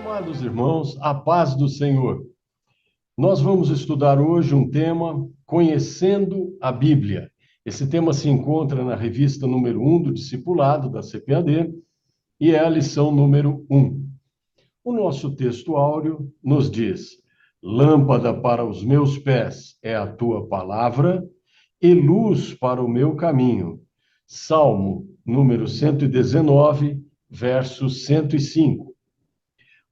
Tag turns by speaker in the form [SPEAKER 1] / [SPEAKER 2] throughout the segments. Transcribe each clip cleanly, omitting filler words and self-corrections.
[SPEAKER 1] Amados irmãos, a paz do Senhor. Nós vamos estudar hoje um tema, Conhecendo a Bíblia. Esse tema se encontra na revista número 1 do Discipulado, da CPAD, e é a lição número 1. O nosso texto áureo nos diz: Lâmpada para os meus pés é a tua palavra e luz para o meu caminho. Salmo número 119, verso 105.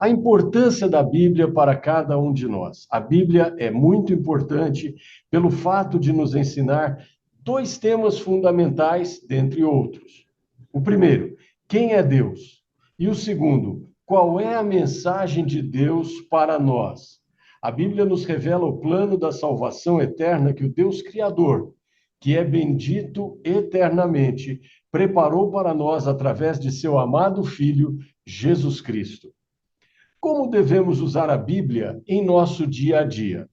[SPEAKER 1] A importância da Bíblia para cada um de nós. A Bíblia é muito importante pelo fato de nos ensinar dois temas fundamentais, dentre outros. O primeiro, quem é Deus? E o segundo, qual é a mensagem de Deus para nós? A Bíblia nos revela o plano da salvação eterna que o Deus Criador, que é bendito eternamente, preparou para nós através de seu amado Filho, Jesus Cristo. Como devemos usar a Bíblia em nosso dia a dia?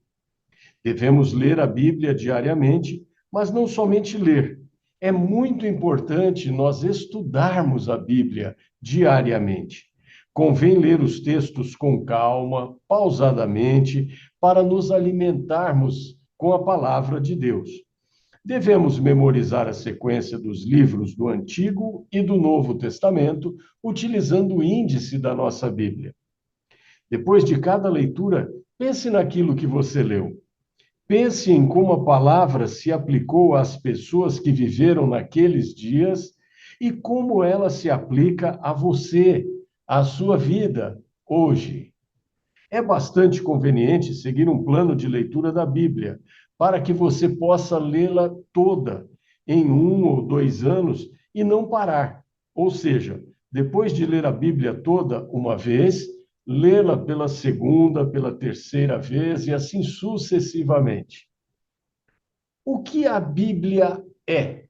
[SPEAKER 1] Devemos ler a Bíblia diariamente, mas não somente ler. É muito importante nós estudarmos a Bíblia diariamente. Convém ler os textos com calma, pausadamente, para nos alimentarmos com a palavra de Deus. Devemos memorizar a sequência dos livros do Antigo e do Novo Testamento, utilizando o índice da nossa Bíblia. Depois de cada leitura, pense naquilo que você leu. Pense em como a palavra se aplicou às pessoas que viveram naqueles dias e como ela se aplica a você, à sua vida, hoje. É bastante conveniente seguir um plano de leitura da Bíblia, para que você possa lê-la toda em 1 ou 2 anos e não parar. Ou seja, depois de ler a Bíblia toda uma vez, lê-la pela segunda, pela terceira vez e assim sucessivamente. O que a Bíblia é?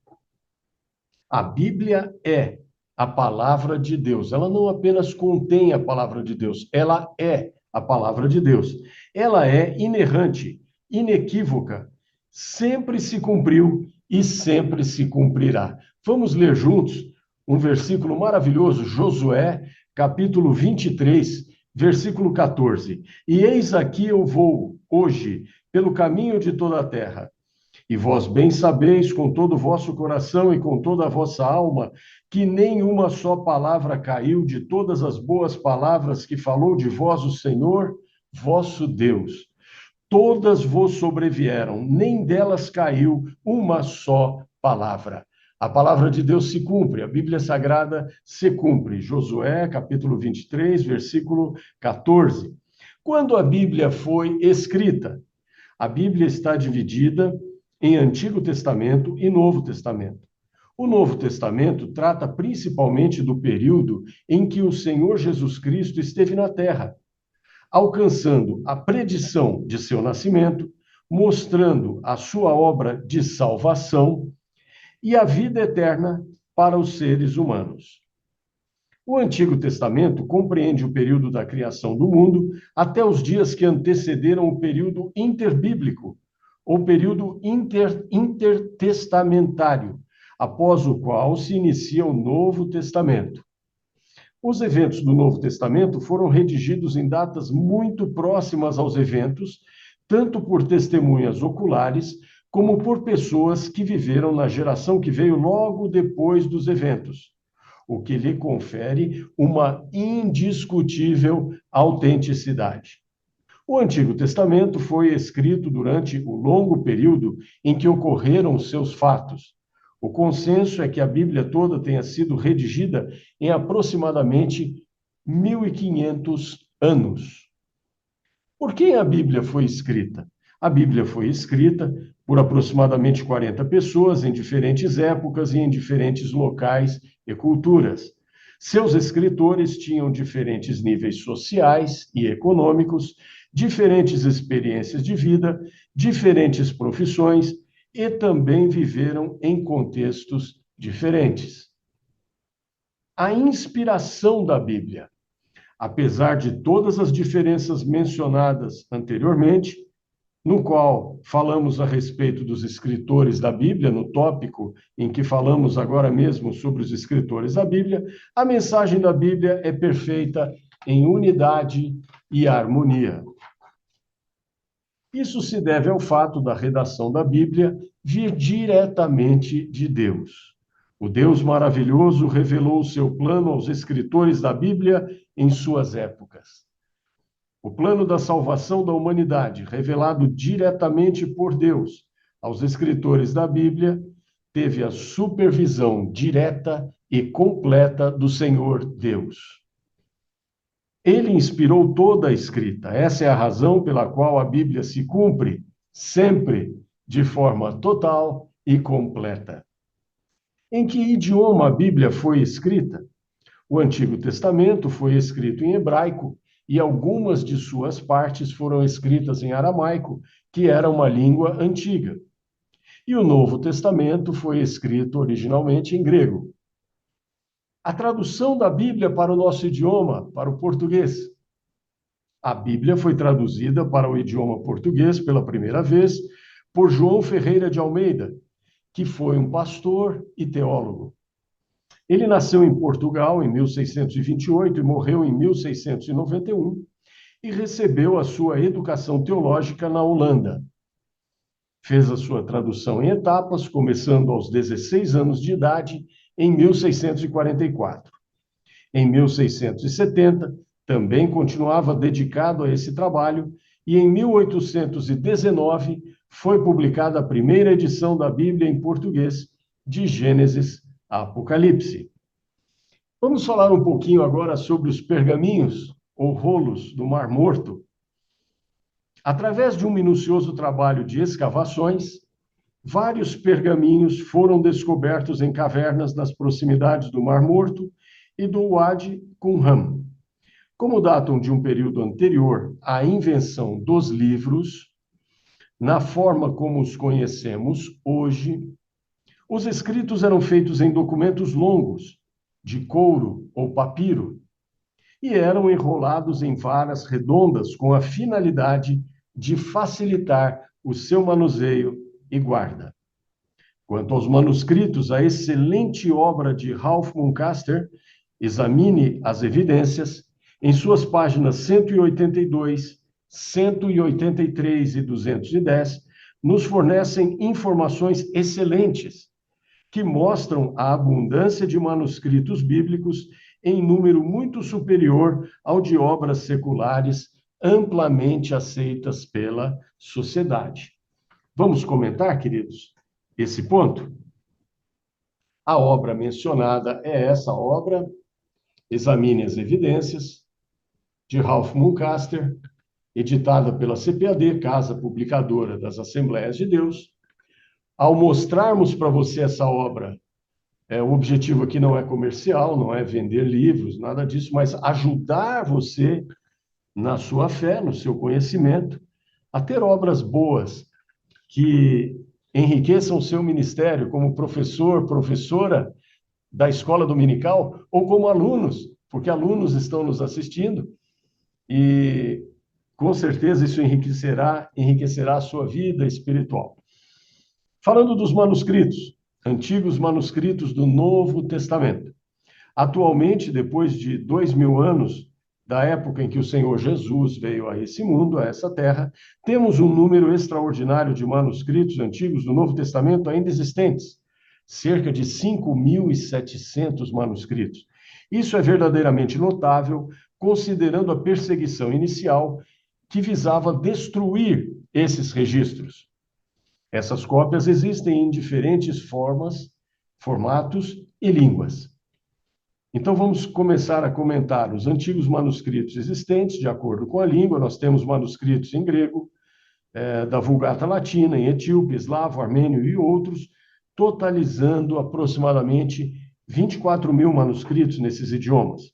[SPEAKER 1] A Bíblia é a palavra de Deus. Ela não apenas contém a palavra de Deus, ela é a palavra de Deus. Ela é inerrante, inequívoca, sempre se cumpriu e sempre se cumprirá. Vamos ler juntos um versículo maravilhoso, Josué, capítulo 23, versículo 14. E eis aqui eu vou, hoje, pelo caminho de toda a terra. E vós bem sabeis com todo o vosso coração e com toda a vossa alma, que nenhuma só palavra caiu de todas as boas palavras que falou de vós o Senhor, vosso Deus. Todas vos sobrevieram, nem delas caiu uma só palavra. A palavra de Deus se cumpre, a Bíblia Sagrada se cumpre. Josué, capítulo 23, versículo 14. Quando a Bíblia foi escrita? A Bíblia está dividida em Antigo Testamento e Novo Testamento. O Novo Testamento trata principalmente do período em que o Senhor Jesus Cristo esteve na Terra, alcançando a predição de seu nascimento, mostrando a sua obra de salvação e a vida eterna para os seres humanos. O Antigo Testamento compreende o período da criação do mundo até os dias que antecederam o período interbíblico, ou período intertestamentário, após o qual se inicia o Novo Testamento. Os eventos do Novo Testamento foram redigidos em datas muito próximas aos eventos, tanto por testemunhas oculares, como por pessoas que viveram na geração que veio logo depois dos eventos, o que lhe confere uma indiscutível autenticidade. O Antigo Testamento foi escrito durante o longo período em que ocorreram seus fatos. O consenso é que a Bíblia toda tenha sido redigida em aproximadamente 1500 anos. Por quem a Bíblia foi escrita? A Bíblia foi escrita por aproximadamente 40 pessoas em diferentes épocas e em diferentes locais e culturas. Seus escritores tinham diferentes níveis sociais e econômicos, diferentes experiências de vida, diferentes profissões e também viveram em contextos diferentes. A inspiração da Bíblia. Apesar de todas as diferenças mencionadas anteriormente, no qual falamos a respeito dos escritores da Bíblia, no tópico em que falamos agora mesmo sobre os escritores da Bíblia, a mensagem da Bíblia é perfeita em unidade e harmonia. Isso se deve ao fato da redação da Bíblia vir diretamente de Deus. O Deus maravilhoso revelou o seu plano aos escritores da Bíblia em suas épocas. O plano da salvação da humanidade, revelado diretamente por Deus aos escritores da Bíblia, teve a supervisão direta e completa do Senhor Deus. Ele inspirou toda a escrita. Essa é a razão pela qual a Bíblia se cumpre sempre de forma total e completa. Em que idioma a Bíblia foi escrita? O Antigo Testamento foi escrito em hebraico e algumas de suas partes foram escritas em aramaico, que era uma língua antiga. E o Novo Testamento foi escrito originalmente em grego. A tradução da Bíblia para o nosso idioma, para o português. A Bíblia foi traduzida para o idioma português pela primeira vez por João Ferreira de Almeida, que foi um pastor e teólogo. Ele nasceu em Portugal em 1628 e morreu em 1691 e recebeu a sua educação teológica na Holanda. Fez a sua tradução em etapas, começando aos 16 anos de idade, em 1644. Em 1670, também continuava dedicado a esse trabalho e em 1819 foi publicada a primeira edição da Bíblia em português, de Gênesis a Apocalipse. Vamos falar um pouquinho agora sobre os pergaminhos ou rolos do Mar Morto. Através de um minucioso trabalho de escavações, vários pergaminhos foram descobertos em cavernas nas proximidades do Mar Morto e do Wadi Qumran. Como datam de um período anterior à invenção dos livros, na forma como os conhecemos hoje, os escritos eram feitos em documentos longos, de couro ou papiro, e eram enrolados em varas redondas com a finalidade de facilitar o seu manuseio e guarda. Quanto aos manuscritos, a excelente obra de Ralph Muncaster, Examine as Evidências, em suas páginas 182, 183 e 210, nos fornecem informações excelentes que mostram a abundância de manuscritos bíblicos em número muito superior ao de obras seculares amplamente aceitas pela sociedade. Vamos comentar, queridos, esse ponto? A obra mencionada é essa obra, Examine as Evidências, de Ralph Muncaster, editada pela CPAD, Casa Publicadora das Assembleias de Deus. Ao mostrarmos para você essa obra, o objetivo aqui não é comercial, não é vender livros, nada disso, mas ajudar você na sua fé, no seu conhecimento, a ter obras boas que enriqueçam o seu ministério como professor, professora da escola dominical ou como alunos, porque alunos estão nos assistindo e com certeza isso enriquecerá a sua vida espiritual. Falando dos manuscritos, antigos manuscritos do Novo Testamento. Atualmente, depois de 2000 anos da época em que o Senhor Jesus veio a esse mundo, a essa terra, temos um número extraordinário de manuscritos antigos do Novo Testamento ainda existentes, cerca de 5.700 manuscritos. Isso é verdadeiramente notável, considerando a perseguição inicial que visava destruir esses registros. Essas cópias existem em diferentes formas, formatos e línguas. Então, vamos começar a comentar os antigos manuscritos existentes, de acordo com a língua. Nós temos manuscritos em grego, da Vulgata Latina, em etíope, eslavo, armênio e outros, totalizando aproximadamente 24.000 manuscritos nesses idiomas,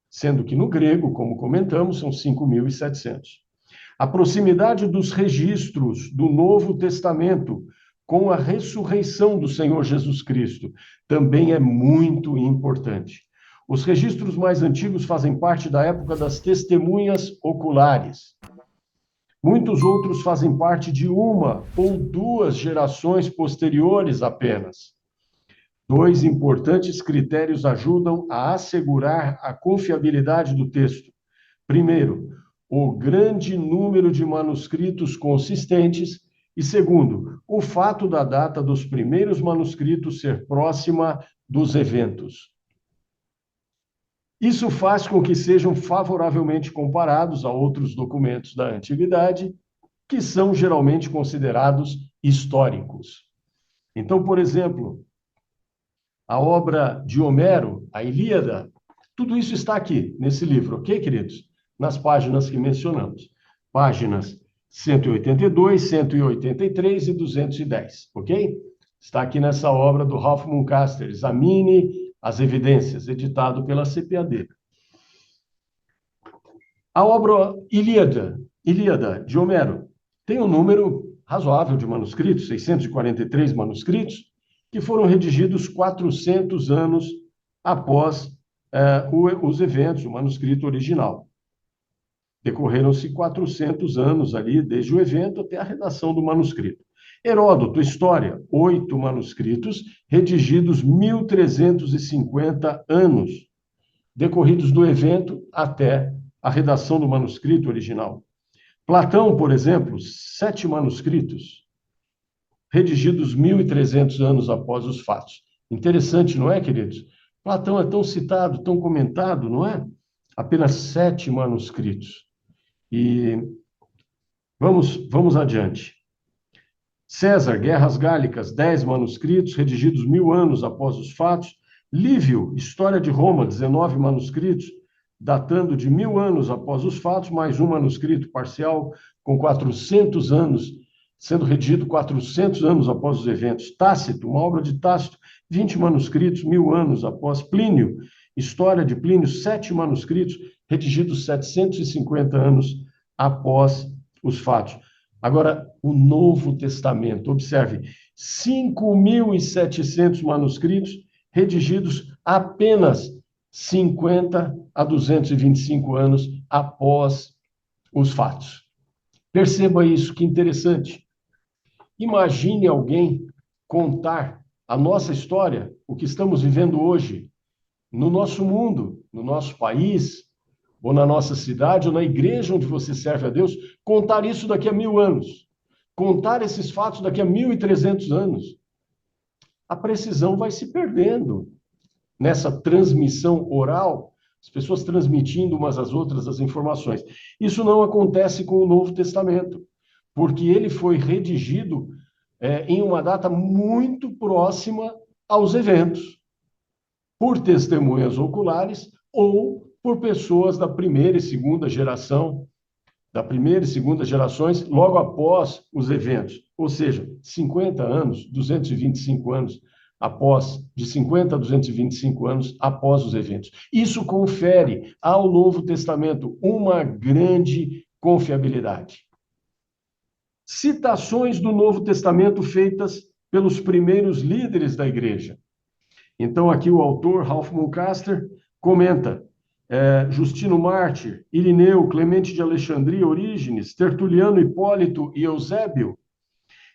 [SPEAKER 1] sendo que no grego, como comentamos, são 5.700. A proximidade dos registros do Novo Testamento com a ressurreição do Senhor Jesus Cristo também é muito importante. Os registros mais antigos fazem parte da época das testemunhas oculares. Muitos outros fazem parte de uma ou duas gerações posteriores apenas. Dois importantes critérios ajudam a assegurar a confiabilidade do texto. Primeiro, o grande número de manuscritos consistentes. E segundo, o fato da data dos primeiros manuscritos ser próxima dos eventos. Isso faz com que sejam favoravelmente comparados a outros documentos da antiguidade, que são geralmente considerados históricos. Então, por exemplo, a obra de Homero, a Ilíada, tudo isso está aqui nesse livro, ok, queridos? Nas páginas que mencionamos. Páginas 182, 183 e 210, ok? Está aqui nessa obra do Ralph Muncaster, Examine as Evidências, editado pela CPAD. A obra Ilíada, de Homero, tem um número razoável de manuscritos, 643 manuscritos, que foram redigidos 400 anos após os eventos, o manuscrito original. Decorreram-se 400 anos ali, desde o evento até a redação do manuscrito. Heródoto, História, 8 manuscritos, redigidos 1350 anos, decorridos do evento até a redação do manuscrito original. Platão, por exemplo, 7 manuscritos, redigidos 1300 anos após os fatos. Interessante, não é, queridos? Platão é tão citado, tão comentado, não é? Apenas 7 manuscritos. E vamos adiante. César, Guerras Gálicas, 10 manuscritos, redigidos 1000 anos após os fatos. Lívio, História de Roma, 19 manuscritos, datando de 1000 anos após os fatos, mais um manuscrito parcial com 400 anos, sendo redigido 400 anos após os eventos. Tácito, uma obra de Tácito, 20 manuscritos, 1000 anos após. Plínio, História de Plínio, 7 manuscritos, redigidos 750 anos após os fatos. Agora, o Novo Testamento, observe, 5.700 manuscritos, redigidos apenas 50 a 225 anos após os fatos. Perceba isso, que interessante. Imagine alguém contar a nossa história, o que estamos vivendo hoje, no nosso mundo, no nosso país, ou na nossa cidade, ou na igreja onde você serve a Deus, contar isso daqui a 1000 anos, contar esses fatos daqui a 1300 anos. A precisão vai se perdendo nessa transmissão oral, as pessoas transmitindo umas às outras as informações. Isso não acontece com o Novo Testamento, porque ele foi redigido em uma data muito próxima aos eventos, por testemunhas oculares ou por pessoas da primeira e segunda geração, da primeira e segunda gerações, logo após os eventos. Ou seja, 50 anos, 225 anos após, de 50 a 225 anos após os eventos. Isso confere ao Novo Testamento uma grande confiabilidade. Citações do Novo Testamento feitas pelos primeiros líderes da igreja. Então, aqui o autor, Ralph Muncaster, comenta: Justino Mártir, Irineu, Clemente de Alexandria, Orígenes, Tertuliano, Hipólito e Eusébio.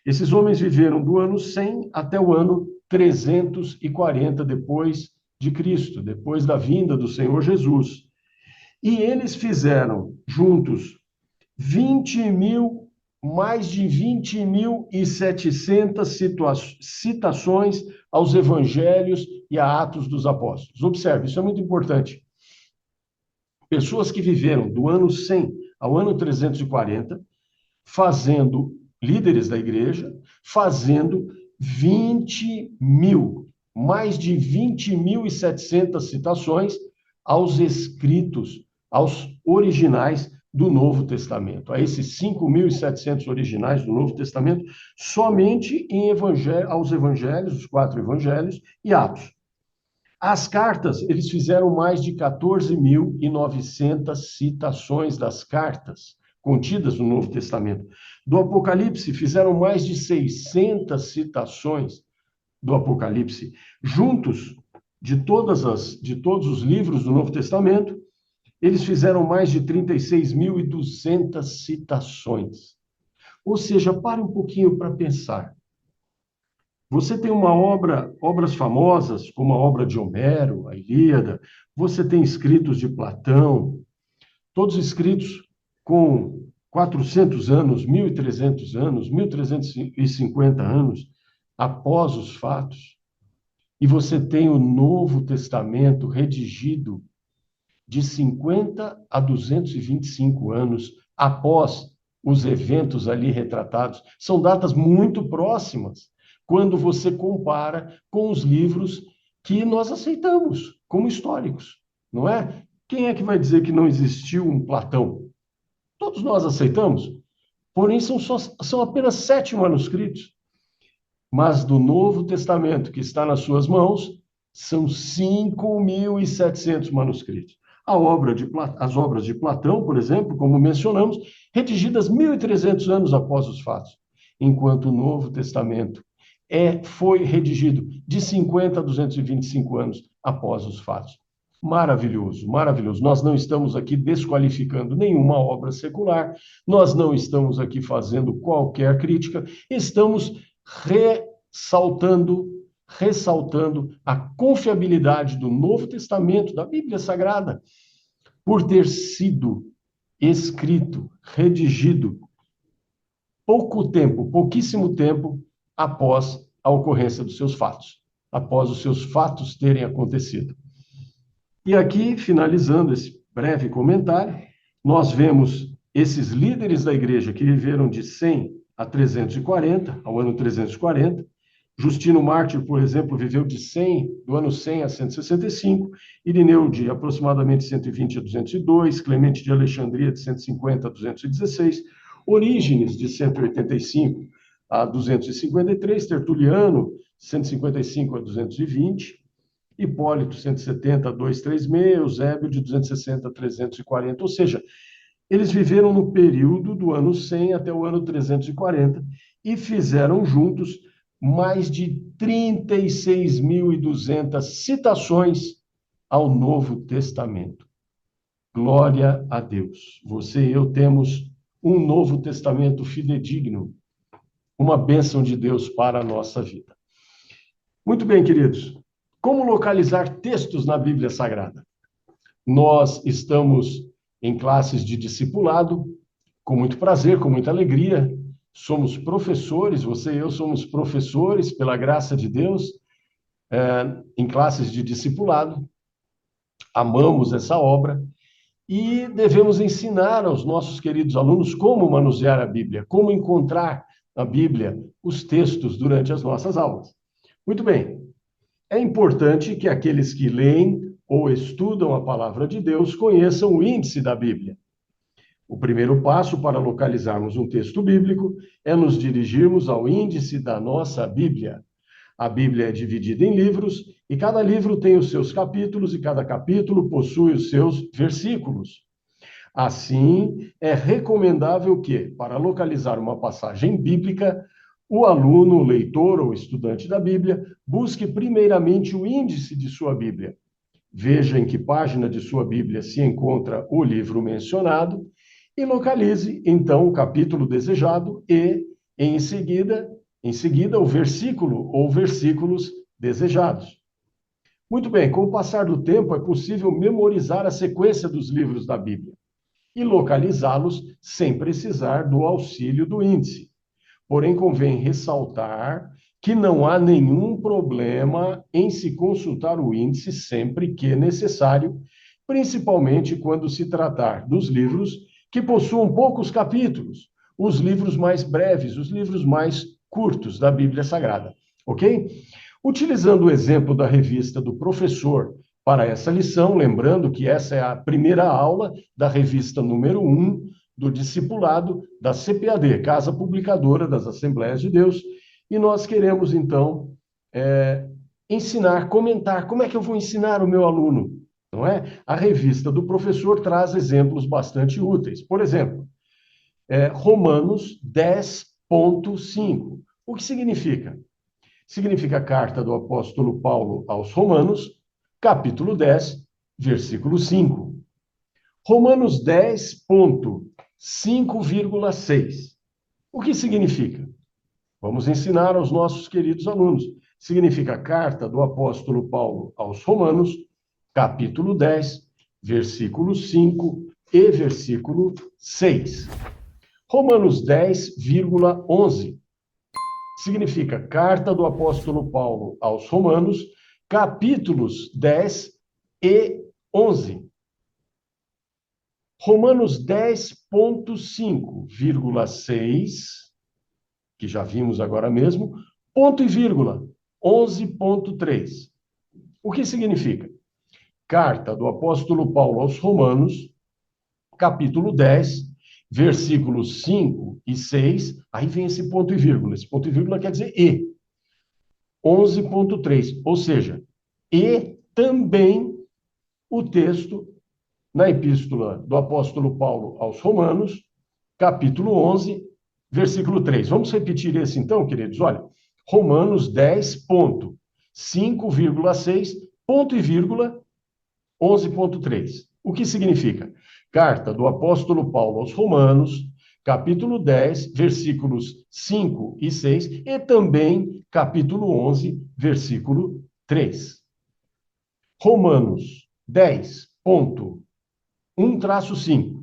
[SPEAKER 1] Esses homens viveram do ano 100 até o ano 340 depois de Cristo, depois da vinda do Senhor Jesus. E eles fizeram juntos mais de 20.700 citações aos evangelhos e a Atos dos Apóstolos. Observe, isso é muito importante. Pessoas que viveram do ano 100 ao ano 340, líderes da igreja, fazendo mais de 20.700 citações aos escritos, aos originais do Novo Testamento. A esses 5.700 originais do Novo Testamento, somente aos evangelhos, os 4 evangelhos e Atos. As cartas, eles fizeram mais de 14.900 citações das cartas contidas no Novo Testamento. Do Apocalipse, fizeram mais de 600 citações do Apocalipse. Juntos, de todos os livros do Novo Testamento, eles fizeram mais de 36.200 citações. Ou seja, pare um pouquinho para pensar. Você tem obras famosas, como a obra de Homero, a Ilíada, você tem escritos de Platão, todos escritos com 400 anos, 1.300 anos, 1.350 anos após os fatos. E você tem o Novo Testamento redigido de 50 a 225 anos após os eventos ali retratados. São datas muito próximas, quando você compara com os livros que nós aceitamos como históricos, não é? Quem é que vai dizer que não existiu um Platão? Todos nós aceitamos, porém são apenas 7 manuscritos, mas do Novo Testamento que está nas suas mãos, são 5.700 manuscritos. As obras de Platão, por exemplo, como mencionamos, redigidas 1.300 anos após os fatos, enquanto o Novo Testamento foi redigido de 50 a 225 anos após os fatos. Maravilhoso, maravilhoso. Nós não estamos aqui desqualificando nenhuma obra secular, nós não estamos aqui fazendo qualquer crítica, estamos ressaltando a confiabilidade do Novo Testamento, da Bíblia Sagrada, por ter sido escrito, redigido, pouquíssimo tempo após a ocorrência dos seus fatos, após os seus fatos terem acontecido. E aqui, finalizando esse breve comentário, nós vemos esses líderes da igreja que viveram de 100 a 340, ao ano 340. Justino Mártir, por exemplo, viveu do ano 100 a 165, Irineu de aproximadamente 120 a 202, Clemente de Alexandria de 150 a 216, Orígenes de 185 a 253, Tertuliano 155 a 220, Hipólito 170 a 236, Eusébio de 260 a 340, ou seja, eles viveram no período do ano 100 até o ano 340 e fizeram juntos mais de 36.200 citações ao Novo Testamento. Glória a Deus. Você e eu temos um Novo Testamento fidedigno, uma bênção de Deus para a nossa vida. Muito bem, queridos. Como localizar textos na Bíblia Sagrada? Nós estamos em classes de discipulado, com muito prazer, com muita alegria. Somos professores, você e eu somos professores, pela graça de Deus, em classes de discipulado. Amamos essa obra e devemos ensinar aos nossos queridos alunos como manusear a Bíblia, como encontrar na Bíblia os textos durante as nossas aulas. Muito bem, é importante que aqueles que leem ou estudam a palavra de Deus conheçam o índice da Bíblia. O primeiro passo para localizarmos um texto bíblico é nos dirigirmos ao índice da nossa Bíblia. A Bíblia é dividida em livros e cada livro tem os seus capítulos e cada capítulo possui os seus versículos. Assim, é recomendável que, para localizar uma passagem bíblica, o aluno, o leitor ou estudante da Bíblia busque primeiramente o índice de sua Bíblia. Veja em que página de sua Bíblia se encontra o livro mencionado e localize, então, o capítulo desejado e, em seguida, o versículo ou versículos desejados. Muito bem, com o passar do tempo, é possível memorizar a sequência dos livros da Bíblia e localizá-los sem precisar do auxílio do índice. Porém, convém ressaltar que não há nenhum problema em se consultar o índice sempre que necessário, principalmente quando se tratar dos livros que possuam poucos capítulos, os livros mais breves, os livros mais curtos da Bíblia Sagrada, ok? Utilizando o exemplo da revista do professor para essa lição, lembrando que essa é a primeira aula da revista número 1 do discipulado da CPAD, Casa Publicadora das Assembleias de Deus, e nós queremos, então, ensinar, comentar, como é que eu vou ensinar o meu aluno, não é? A revista do professor traz exemplos bastante úteis. Por exemplo, Romanos 10.5. O que significa? Significa a carta do apóstolo Paulo aos Romanos, capítulo 10, versículo 5. Romanos 10.5,6. O que significa? Vamos ensinar aos nossos queridos alunos. Significa carta do apóstolo Paulo aos Romanos, capítulo 10, versículo 5 e versículo 6. Romanos 10,11. Significa carta do apóstolo Paulo aos Romanos, capítulos 10 e 11. Romanos 10,5,6, que já vimos agora mesmo, ponto e vírgula, 11,3. O que significa? Carta do apóstolo Paulo aos Romanos, capítulo 10, versículos 5 e 6, aí vem esse ponto e vírgula. Esse ponto e vírgula quer dizer e. 11,3, ou seja, e também o texto na epístola do apóstolo Paulo aos Romanos, capítulo 11, versículo 3. Vamos repetir esse então, queridos? Olha, Romanos 10,5,6, ponto e vírgula, 11,3. O que significa? Carta do apóstolo Paulo aos Romanos, capítulo 10, versículos 5 e 6, e também capítulo 11, versículo 3. Romanos 10,1-5.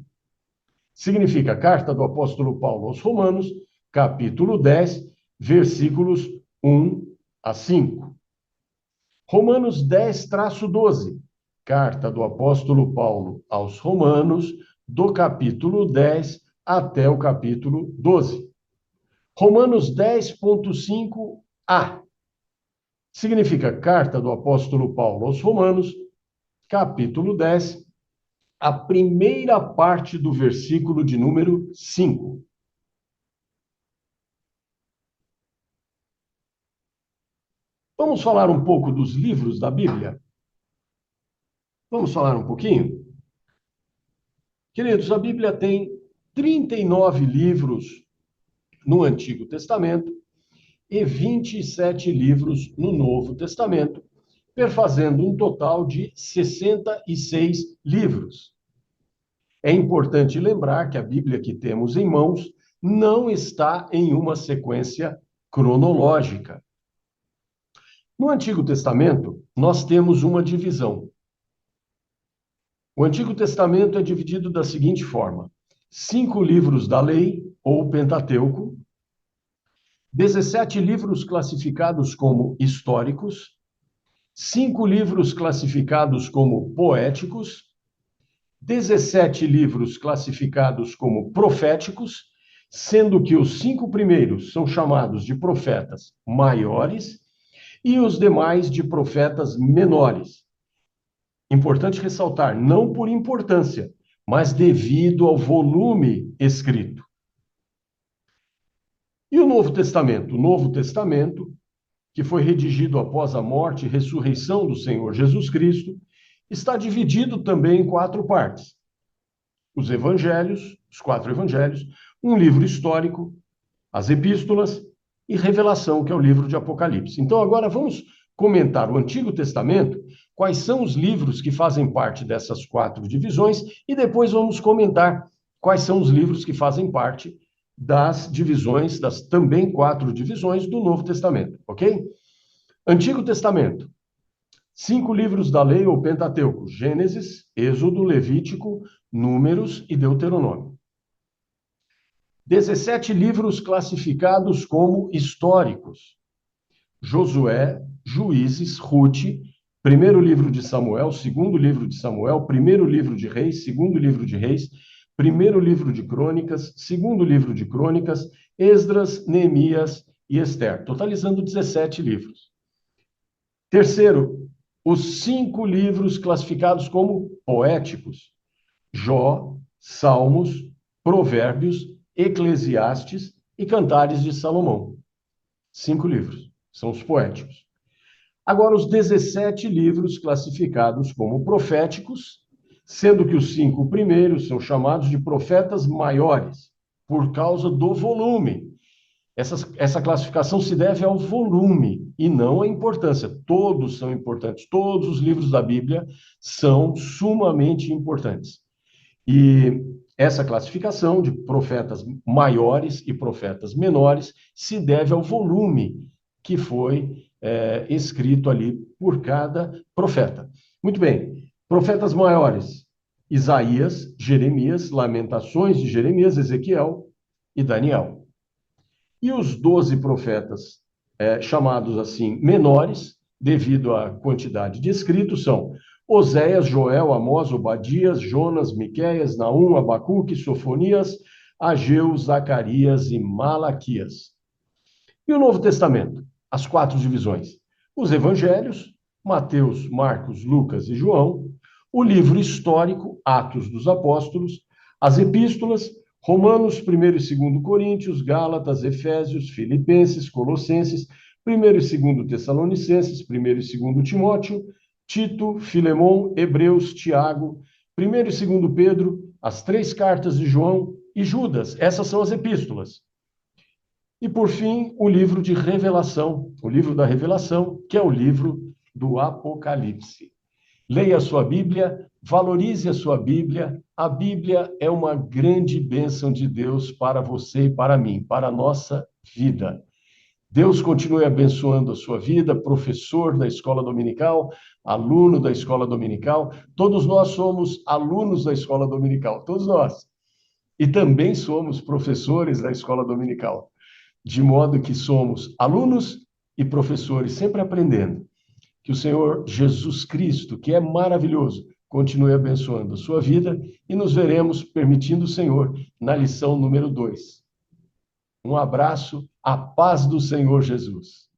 [SPEAKER 1] Significa carta do apóstolo Paulo aos Romanos, capítulo 10, versículos 1-5. Romanos 10-12. Carta do apóstolo Paulo aos Romanos, do capítulo 10 até o capítulo 12. Romanos 10,5a. Significa carta do apóstolo Paulo aos Romanos, capítulo 10, a primeira parte do versículo de número 5. Vamos falar um pouco dos livros da Bíblia? Vamos falar um pouquinho? Queridos, a Bíblia tem 39 livros no Antigo Testamento e 27 livros no Novo Testamento, perfazendo um total de 66 livros. É importante lembrar que a Bíblia que temos em mãos não está em uma sequência cronológica. No Antigo Testamento, nós temos uma divisão. O Antigo Testamento é dividido da seguinte forma: 5 livros da lei, ou Pentateuco, 17 livros classificados como históricos, 5 livros classificados como poéticos, 17 livros classificados como proféticos, sendo que os 5 primeiros são chamados de profetas maiores e os demais de profetas menores. Importante ressaltar, não por importância, mas devido ao volume escrito. E o Novo Testamento? O Novo Testamento, que foi redigido após a morte e ressurreição do Senhor Jesus Cristo, está dividido também em 4 partes. Os evangelhos, os 4 evangelhos, um livro histórico, as epístolas e Revelação, que é o livro de Apocalipse. Então, agora vamos comentar o Antigo Testamento, quais são os livros que fazem parte dessas 4 divisões, e depois vamos comentar quais são os livros que fazem parte das divisões, das também 4 divisões do Novo Testamento, ok? Antigo Testamento, 5 livros da lei ou Pentateuco: Gênesis, Êxodo, Levítico, Números e Deuteronômio. 17 livros classificados como históricos: Josué, Juízes, Rute, primeiro livro de Samuel, segundo livro de Samuel, primeiro livro de Reis, segundo livro de Reis, primeiro livro de Crônicas, segundo livro de Crônicas, Esdras, Neemias e Ester, totalizando 17 livros. Terceiro, os 5 livros classificados como poéticos: Jó, Salmos, Provérbios, Eclesiastes e Cantares de Salomão. 5 livros, são os poéticos. Agora, os 17 livros classificados como proféticos, sendo que os 5 primeiros são chamados de profetas maiores, por causa do volume. Essa classificação se deve ao volume e não à importância. Todos são importantes, todos os livros da Bíblia são sumamente importantes. E essa classificação de profetas maiores e profetas menores se deve ao volume que foi escrito ali por cada profeta. Muito bem, profetas maiores: Isaías, Jeremias, Lamentações de Jeremias, Ezequiel e Daniel. E os 12 profetas chamados assim menores, devido à quantidade de escritos, são Oséias, Joel, Amós, Obadias, Jonas, Miqueias, Naum, Abacuque, Sofonias, Ageu, Zacarias e Malaquias. E o Novo Testamento? As 4 divisões: os evangelhos, Mateus, Marcos, Lucas e João; o livro histórico, Atos dos Apóstolos; as epístolas, Romanos, 1º e 2º Coríntios, Gálatas, Efésios, Filipenses, Colossenses, 1º e 2º Tessalonicenses, 1º e 2º Timóteo, Tito, Filemão, Hebreus, Tiago, 1º e 2º Pedro, as 3 cartas de João e Judas. Essas são as epístolas. E, por fim, o livro de Revelação, o livro da Revelação, que é o livro do Apocalipse. Leia a sua Bíblia, valorize a sua Bíblia. A Bíblia é uma grande bênção de Deus para você e para mim, para a nossa vida. Deus continue abençoando a sua vida, professor da escola dominical, aluno da escola dominical. Todos nós somos alunos da escola dominical, todos nós. E também somos professores da escola dominical, de modo que somos alunos e professores, sempre aprendendo. Que o Senhor Jesus Cristo, que é maravilhoso, continue abençoando a sua vida e nos veremos, permitindo o Senhor, na lição número 2. Um abraço, a paz do Senhor Jesus.